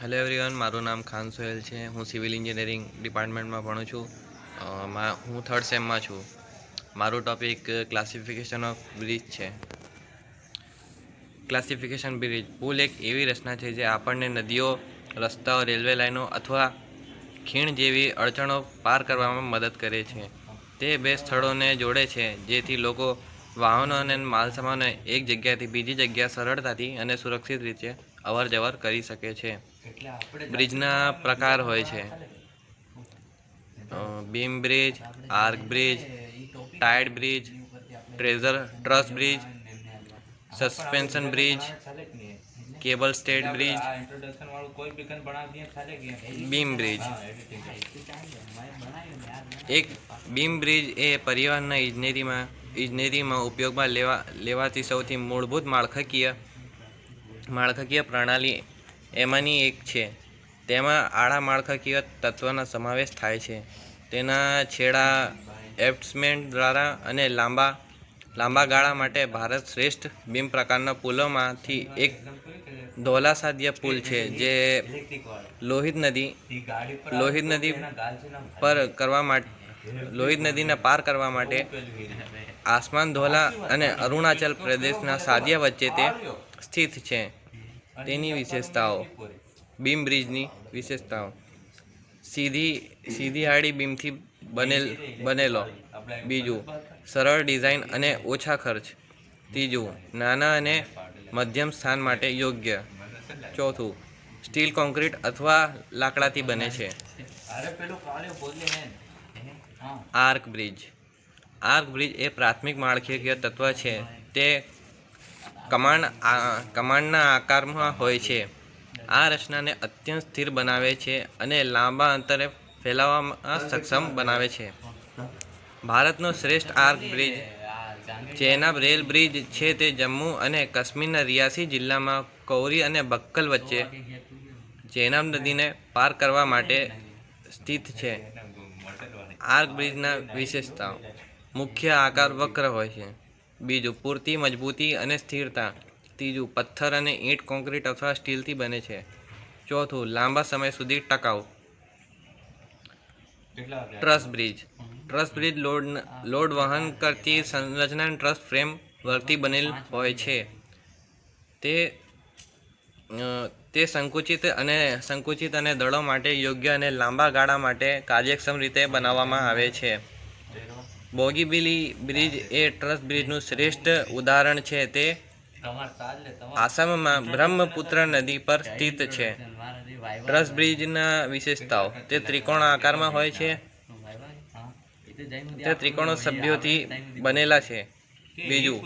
Hello everyone, મારું નામ ખાન સોહેલ છે। હું સિવિલ એન્જિનિયરિંગ ડિપાર્ટમેન્ટમાં ભણું છું। હું થર્ડ સેમમાં છું। મારું ટૉપિક ક્લાસિફિકેશન ઓફ બ્રિજ છે। ક્લાસિફિકેશન બ્રિજ પુલ એક એવી રચના છે જે આપણને નદીઓ, રસ્તાઓ, રેલવે લાઇનો અથવા ખીણ જેવી અડચણો પાર કરવામાં મદદ કરે છે। તે બે સ્થળોને જોડે છે જેથી લોકો, વાહનો અને માલસામાનો એક જગ્યાએથી બીજી જગ્યાએ સરળતાથી અને સુરક્ષિત રીતે અવરજવર કરી શકે છે। બ્રિજના પ્રકાર હોય છે beam bridge, arc bridge, tide bridge, truss bridge, suspension bridge, cable stayed bridge, beam bridge. એક બીમ બ્રિજ એ પરિવહનના ઇજનેરીમાં ઉપયોગમાં લેવાતી સૌથી મૂળભૂત માળખાકીય પ્રણાલી એમાંની એક છે। તેમાં આડા માળખાકીય તત્વોનો સમાવેશ થાય છે। તેના છેડા એબટ્સમેન્ટ દ્વારા અને લાંબા ગાળા માટે ભારત શ્રેષ્ઠ બીમ પ્રકારના પુલોમાંથી એક ધોલાસાદિયા પુલ છે જે લોહિત નદીને પાર કરવા માટે આસમાન ધોલા અને અરુણાચલ પ્રદેશના સાદિયા વચ્ચે તે સ્થિત છે। તેની વિશેષતાઓ: બીમ બ્રિજની વિશેષતાઓ: સીધી આડી બીમથી બનેલો। બીજું, સરળ ડિઝાઇન અને ઓછા ખર્ચ। ત્રીજું, નાના અને મધ્યમ સ્થાન માટે યોગ્ય। ચોથું, સ્ટીલ, કોન્ક્રીટ અથવા લાકડાથી બને છે। આર્ક બ્રિજ એ પ્રાથમિક માળખાકીય તત્વ છે। તે કમાનના આકારમાં હોય છે। આ રચનાને અત્યંત સ્થિર બનાવે છે અને લાંબા અંતરે ફેલાવવામાં સક્ષમ બનાવે છે। ભારતનો શ્રેષ્ઠ arc bridge Chenab rail bridge છે। તે જમ્મુ અને કાશ્મીરના રિયાસી જિલ્લામાં કૌરી અને બક્કલ વચ્ચે ચેનાબ નદીને પાર કરવા માટે સ્થિત છે। આર્ક બ્રિજના વિશેષતાઓ: મુખ્ય આકાર વક્ર હોય છે। બીજું, પૂરતી મજબૂતી અને સ્થિરતા। ત્રીજું, પથ્થર અને ઈંટ, કોન્ક્રીટ અથવા સ્ટીલથી બને છે। ચોથું, લાંબા સમય સુધી ટકાઉ। ટ્રસ બ્રિજ લોડ વહન કરતી સંરચના ટ્રસ ફ્રેમ વર્કથી બનેલ હોય છે। તે સંકુચિત અને દળો માટે યોગ્ય અને લાંબા ગાળા માટે કાર્યક્ષમ રીતે બનાવવામાં આવે છે। બોગીબીલ બ્રિજ એ ટ્રસ બ્રિજનું શ્રેષ્ઠ ઉદાહરણ છે। તે આસામમાં બ્રહ્મપુત્ર નદી પર સ્થિત છે। ટ્રસ બ્રિજના વિશેષતાઓ: તે ત્રિકોણ આકારમાં હોય છે। તે ત્રિકોણ સભ્યોથી બનેલા છે। બીજું,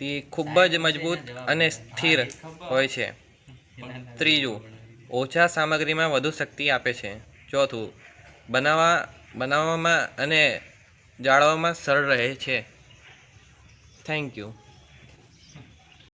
તે ખૂબ જ મજબૂત અને સ્થિર હોય છે। ત્રીજું, ઓછા સામગ્રીમાં વધુ શક્તિ આપે છે। ચોથું, બનાવવામાં અને જાળવવામાં સરળ રહે છે। Thank you.